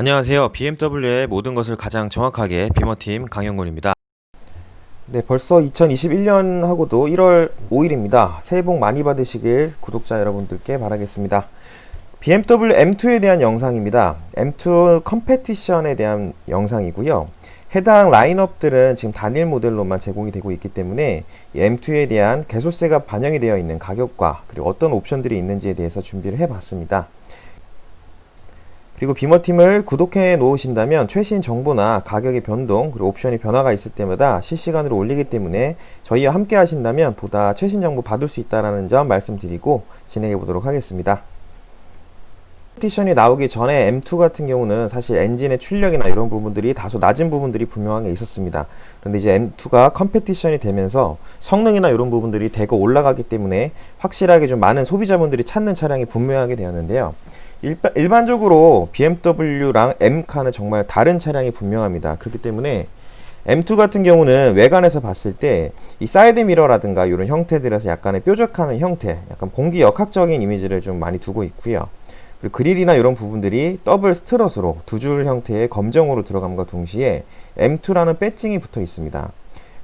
안녕하세요. BMW의 모든 것을 가장 정확하게 비머팀 강영곤입니다. 네, 벌써 2021년하고도 1월 5일입니다. 새해 복 많이 받으시길 구독자 여러분들께 바라겠습니다. BMW M2에 대한 영상입니다. M2 컴페티션에 대한 영상이고요. 해당 라인업들은 지금 단일 모델로만 제공이 되고 있기 때문에 M2에 대한 개소세가 반영이 되어 있는 가격과 그리고 어떤 옵션들이 있는지에 대해서 준비를 해봤습니다. 그리고 비머팀을 구독해 놓으신다면 최신 정보나 가격의 변동 그리고 옵션이 변화가 있을 때마다 실시간으로 올리기 때문에 저희와 함께 하신다면 보다 최신 정보 받을 수 있다는 점 말씀드리고 진행해 보도록 하겠습니다. 컴페티션이 나오기 전에 M2 같은 경우는 사실 엔진의 출력이나 이런 부분들이 다소 낮은 부분들이 분명하게 있었습니다. 그런데 이제 M2가 컴페티션이 되면서 성능이나 이런 부분들이 대거 올라가기 때문에 확실하게 좀 많은 소비자분들이 찾는 차량이 분명하게 되었는데요. 일반적으로 BMW랑 M카는 정말 다른 차량이 분명합니다. 그렇기 때문에 M2 같은 경우는 외관에서 봤을 때 이 사이드 미러라든가 이런 형태들에서 약간의 뾰족한 형태, 약간 봉기 역학적인 이미지를 좀 많이 두고 있고요. 그리고 그릴이나 이런 부분들이 더블 스트럿으로 두 줄 형태의 검정으로 들어감과 동시에 M2라는 배칭이 붙어 있습니다.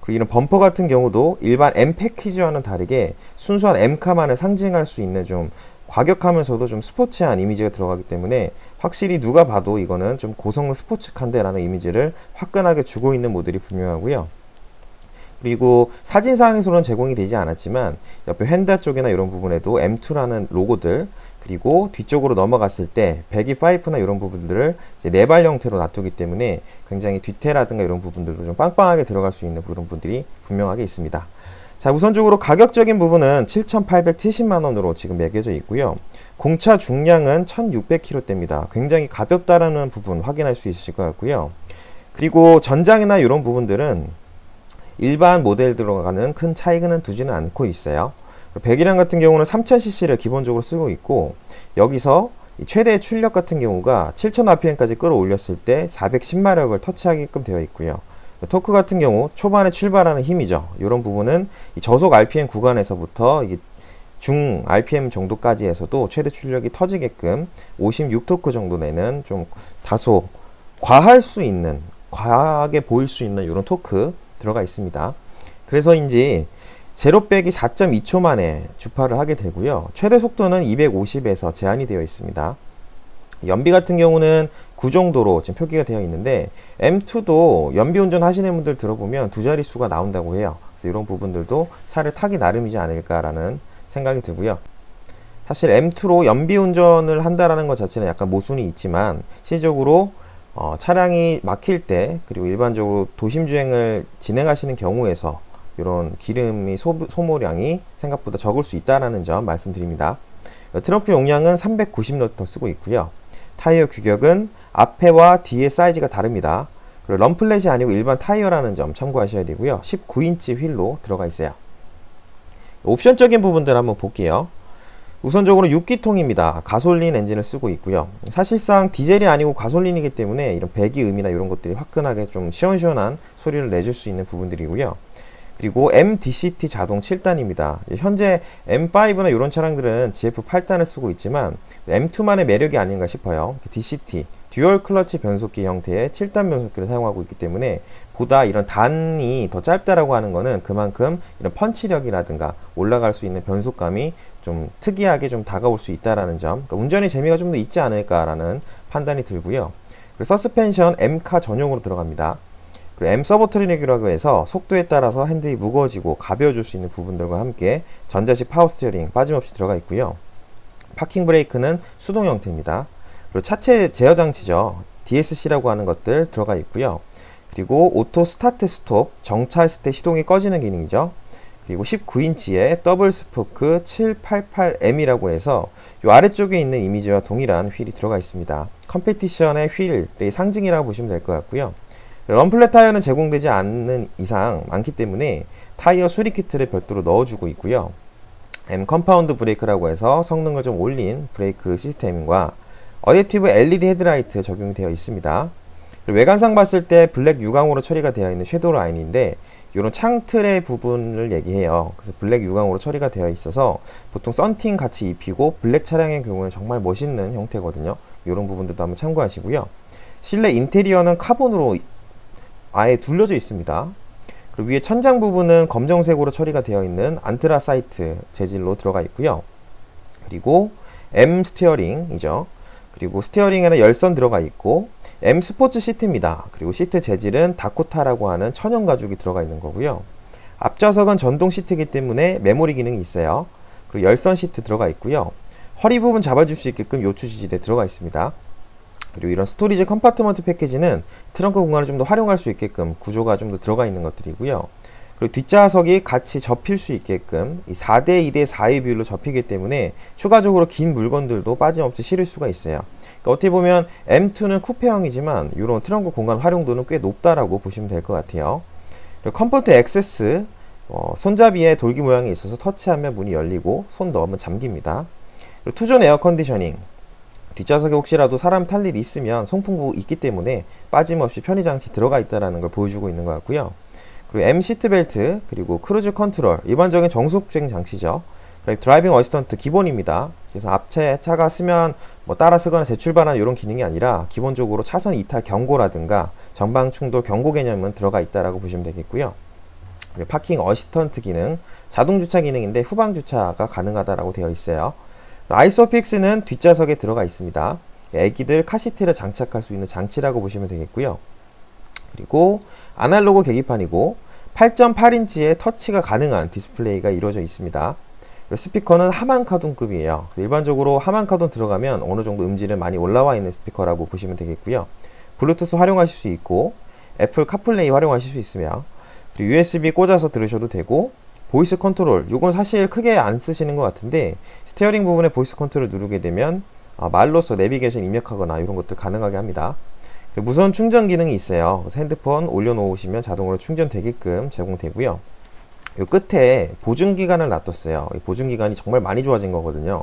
그리고 이런 범퍼 같은 경우도 일반 M 패키지와는 다르게 순수한 M카만을 상징할 수 있는 좀 과격하면서도 좀 스포츠한 이미지가 들어가기 때문에 확실히 누가 봐도 이거는 좀 고성능 스포츠카인데 라는 이미지를 화끈하게 주고 있는 모델이 분명하고요. 그리고 사진상에서는 제공이 되지 않았지만 옆에 휀다 쪽이나 이런 부분에도 M2라는 로고들, 그리고 뒤쪽으로 넘어갔을 때 배기 파이프나 이런 부분들을 이제 네발 형태로 놔두기 때문에 굉장히 뒤태라든가 이런 부분들도 좀 빵빵하게 들어갈 수 있는 그런 부분들이 분명하게 있습니다. 자, 우선적으로 가격적인 부분은 7,870만원으로 지금 매겨져 있고요. 공차 중량은 1,600kg대입니다. 굉장히 가볍다라는 부분 확인할 수 있으실 것 같고요. 그리고 전장이나 이런 부분들은 일반 모델 들어가는 큰 차이는 두지는 않고 있어요. 배기량 같은 경우는 3000cc를 기본적으로 쓰고 있고, 여기서 최대 출력 같은 경우가 7000rpm까지 끌어올렸을 때 410마력을 터치하게끔 되어 있고요. 토크 같은 경우 초반에 출발하는 힘이죠. 이런 부분은 저속 RPM 구간에서부터 중 RPM 정도까지 해서도 최대 출력이 터지게끔 56토크 정도 내는 좀 다소 과할 수 있는, 과하게 보일 수 있는 이런 토크 들어가 있습니다. 그래서인지 제로백이 4.2초 만에 주파를 하게 되고요. 최대 속도는 250에서 제한이 되어 있습니다. 연비 같은 경우는 9 정도로 지금 표기가 되어 있는데 M2도 연비 운전 하시는 분들 들어보면 두 자릿수가 나온다고 해요. 그래서 이런 부분들도 차를 타기 나름이지 않을까라는 생각이 들고요. 사실 M2로 연비 운전을 한다라는 것 자체는 약간 모순이 있지만 실질적으로 차량이 막힐 때 그리고 일반적으로 도심 주행을 진행하시는 경우에서 이런 기름이 소모량이 생각보다 적을 수 있다는 점 말씀드립니다. 트렁크 용량은 390L 쓰고 있고요. 타이어 규격은 앞에와 뒤의 사이즈가 다릅니다. 그리고 럼플렛이 아니고 일반 타이어라는 점 참고하셔야 되고요. 19인치 휠로 들어가 있어요. 옵션적인 부분들 한번 볼게요. 우선적으로 6기통입니다. 가솔린 엔진을 쓰고 있고요. 사실상 디젤이 아니고 가솔린이기 때문에 이런 배기음이나 이런 것들이 화끈하게 좀 시원시원한 소리를 내줄 수 있는 부분들이고요. 그리고 MDCT 자동 7단입니다. 현재 M5나 이런 차량들은 GF 8단을 쓰고 있지만 M2만의 매력이 아닌가 싶어요. DCT, 듀얼 클러치 변속기 형태의 7단 변속기를 사용하고 있기 때문에 보다 이런 단이 더 짧다라고 하는 거는 그만큼 이런 펀치력이라든가 올라갈 수 있는 변속감이 좀 특이하게 좀 다가올 수 있다라는 점, 그러니까 운전의 재미가 좀 더 있지 않을까라는 판단이 들고요. 그리고 서스펜션 M카 전용으로 들어갑니다. 그리고 M 서버 트리닉이라고 해서 속도에 따라서 핸들이 무거워지고 가벼워질 수 있는 부분들과 함께 전자식 파워 스티어링 빠짐없이 들어가 있고요. 파킹 브레이크는 수동 형태입니다. 그리고 차체 제어 장치죠. DSC라고 하는 것들 들어가 있고요. 그리고 오토 스타트 스톱, 정차했을 때 시동이 꺼지는 기능이죠. 그리고 19인치의 더블 스포크 788M이라고 해서 이 아래쪽에 있는 이미지와 동일한 휠이 들어가 있습니다. 컴페티션의 휠의 상징이라고 보시면 될 것 같고요. 럼플렛 타이어는 제공되지 않는 이상 많기 때문에 타이어 수리 키트를 별도로 넣어주고 있고요. M 컴파운드 브레이크라고 해서 성능을 좀 올린 브레이크 시스템과 어댑티브 LED 헤드라이트 적용이 되어 있습니다. 외관상 봤을 때 블랙 유광으로 처리가 되어 있는 섀도우 라인인데 이런 창틀의 부분을 얘기해요. 그래서 블랙 유광으로 처리가 되어 있어서 보통 썬팅 같이 입히고 블랙 차량의 경우는 정말 멋있는 형태거든요. 이런 부분들도 한번 참고하시고요. 실내 인테리어는 카본으로 아예 둘러져 있습니다. 그리고 위에 천장 부분은 검정색으로 처리가 되어 있는 안트라사이트 재질로 들어가 있고요. 그리고 M 스티어링이죠. 그리고 스티어링에는 열선 들어가 있고 M 스포츠 시트입니다. 그리고 시트 재질은 다코타라고 하는 천연 가죽이 들어가 있는 거고요. 앞좌석은 전동 시트이기 때문에 메모리 기능이 있어요. 그리고 열선 시트 들어가 있고요. 허리 부분 잡아줄 수 있게끔 요추 지지대 들어가 있습니다. 그리고 이런 스토리지 컴파트먼트 패키지는 트렁크 공간을 좀 더 활용할 수 있게끔 구조가 좀 더 들어가 있는 것들이고요. 그리고 뒷좌석이 같이 접힐 수 있게끔 이 4대 2대 4의 비율로 접히기 때문에 추가적으로 긴 물건들도 빠짐없이 실을 수가 있어요. 그러니까 어떻게 보면 M2는 쿠페형이지만 이런 트렁크 공간 활용도는 꽤 높다라고 보시면 될 것 같아요. 그리고 컴포트 액세스, 손잡이에 돌기 모양이 있어서 터치하면 문이 열리고 손 넣으면 잠깁니다. 그리고 투존 에어 컨디셔닝, 뒷좌석에 혹시라도 사람 탈 일이 있으면 송풍구 있기 때문에 빠짐없이 편의장치 들어가 있다는 걸 보여주고 있는 것 같고요. 그리고 M 시트벨트, 그리고 크루즈 컨트롤, 일반적인 정속주행 장치죠. 그리고 드라이빙 어시스턴트 기본입니다. 그래서 앞에 차가 쓰면 뭐 따라 쓰거나 재출발하는 이런 기능이 아니라 기본적으로 차선 이탈 경고라든가 전방 충돌 경고 개념은 들어가 있다라고 보시면 되겠고요. 그리고 파킹 어시스턴트 기능, 자동 주차 기능인데 후방 주차가 가능하다라고 되어 있어요. 아이소픽스는 뒷좌석에 들어가 있습니다. 애기들 카시트를 장착할 수 있는 장치라고 보시면 되겠고요. 그리고 아날로그 계기판이고 8.8인치의 터치가 가능한 디스플레이가 이루어져 있습니다. 스피커는 하만카돈급이에요. 일반적으로 하만카돈 들어가면 어느 정도 음질은 많이 올라와 있는 스피커라고 보시면 되겠고요. 블루투스 활용하실 수 있고 애플 카플레이 활용하실 수 있으며, 그리고 USB 꽂아서 들으셔도 되고, 보이스 컨트롤, 요건 사실 크게 안 쓰시는 것 같은데 스티어링 부분에 보이스 컨트롤 누르게 되면 말로써 내비게이션 입력하거나 이런 것들 가능하게 합니다. 무선 충전 기능이 있어요. 그래서 핸드폰 올려놓으시면 자동으로 충전되게끔 제공되고요. 이 끝에 보증기간을 놔뒀어요. 이 보증기간이 정말 많이 좋아진 거거든요.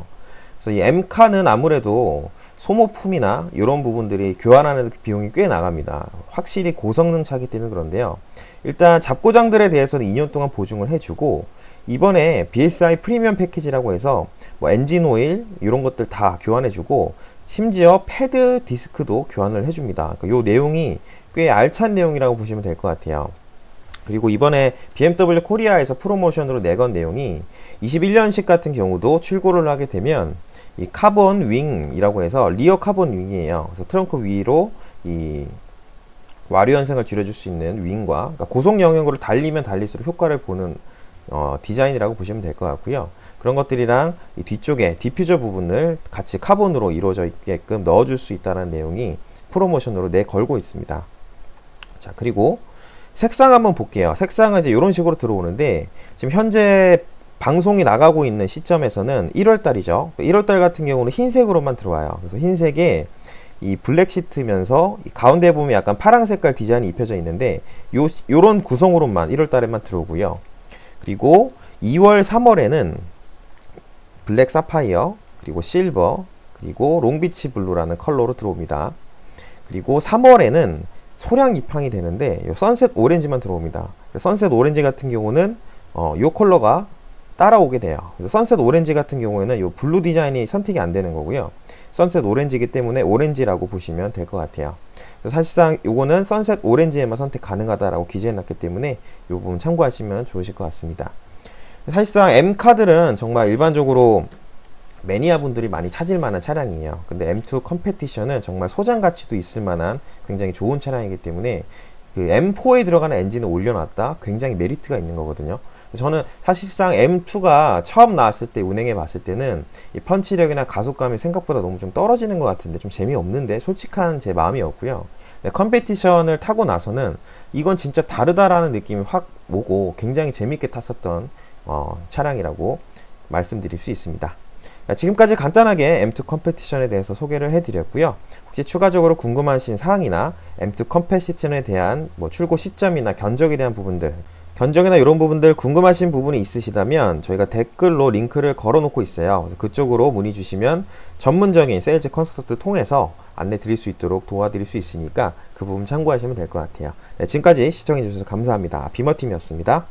그래서 이 M카는 아무래도 소모품이나 이런 부분들이 교환하는 비용이 꽤 나갑니다. 확실히 고성능 차기 때문에 그런데요. 일단 잡고장들에 대해서는 2년 동안 보증을 해주고, 이번에 BSI 프리미엄 패키지라고 해서 뭐 엔진 오일 이런 것들 다 교환해주고, 심지어 패드 디스크도 교환을 해줍니다. 그러니까 이 내용이 꽤 알찬 내용이라고 보시면 될 것 같아요. 그리고 이번에 BMW 코리아에서 프로모션으로 내건 내용이 21년식 같은 경우도 출고를 하게 되면 이 카본 윙이라고 해서 리어 카본 윙이에요. 그래서 트렁크 위로 이 와류 현상을 줄여줄 수 있는 윙과, 그러니까 고속 영역으로 달리면 달릴수록 효과를 보는 디자인이라고 보시면 될 것 같고요. 그런 것들이랑 이 뒤쪽에 디퓨저 부분을 같이 카본으로 이루어져 있게끔 넣어줄 수 있다는 내용이 프로모션으로 내걸고 있습니다. 자, 그리고 색상 한번 볼게요. 색상은 이제 이런 식으로 들어오는데, 지금 현재 방송이 나가고 있는 시점에서는 1월달이죠. 1월달 같은 경우는 흰색으로만 들어와요. 그래서 흰색에 이 블랙 시트면서 이 가운데 보면 약간 파랑 색깔 디자인이 입혀져 있는데, 요런 구성으로만 1월달에만 들어오고요. 그리고 2월, 3월에는 블랙 사파이어, 그리고 실버, 그리고 롱비치 블루라는 컬러로 들어옵니다. 그리고 3월에는 소량 입항이 되는데 요 선셋 오렌지만 들어옵니다. 선셋 오렌지 같은 경우는 요 컬러가 따라오게 돼요. 그래서 선셋 오렌지 같은 경우에는 요 블루 디자인이 선택이 안 되는 거고요. 선셋 오렌지이기 때문에 오렌지라고 보시면 될 것 같아요. 그래서 사실상 요거는 선셋 오렌지에만 선택 가능하다라고 기재해놨기 때문에 요 부분 참고하시면 좋으실 것 같습니다. 사실상 M카들은 정말 일반적으로 매니아 분들이 많이 찾을 만한 차량이에요. 근데 M2 컴페티션은 정말 소장 가치도 있을 만한 굉장히 좋은 차량이기 때문에 그 M4에 들어가는 엔진을 올려놨다 굉장히 메리트가 있는 거거든요. 저는 사실상 M2가 처음 나왔을 때 운행해 봤을 때는 이 펀치력이나 가속감이 생각보다 너무 좀 떨어지는 것 같은데 좀 재미없는데 솔직한 제 마음이었고요. 컴페티션을 타고 나서는 이건 진짜 다르다라는 느낌이 확 오고 굉장히 재밌게 탔었던 차량이라고 말씀드릴 수 있습니다. 지금까지 간단하게 M2 컴페티션에 대해서 소개를 해드렸고요. 혹시 추가적으로 궁금하신 사항이나 M2 컴페티션에 대한 뭐 출고 시점이나 견적에 대한 부분들, 견적이나 이런 부분들 궁금하신 부분이 있으시다면 저희가 댓글로 링크를 걸어 놓고 있어요. 그래서 그쪽으로 문의 주시면 전문적인 세일즈 컨설턴트 통해서 안내 드릴 수 있도록 도와드릴 수 있으니까 그 부분 참고하시면 될 것 같아요. 네, 지금까지 시청해 주셔서 감사합니다. 비머팀이었습니다.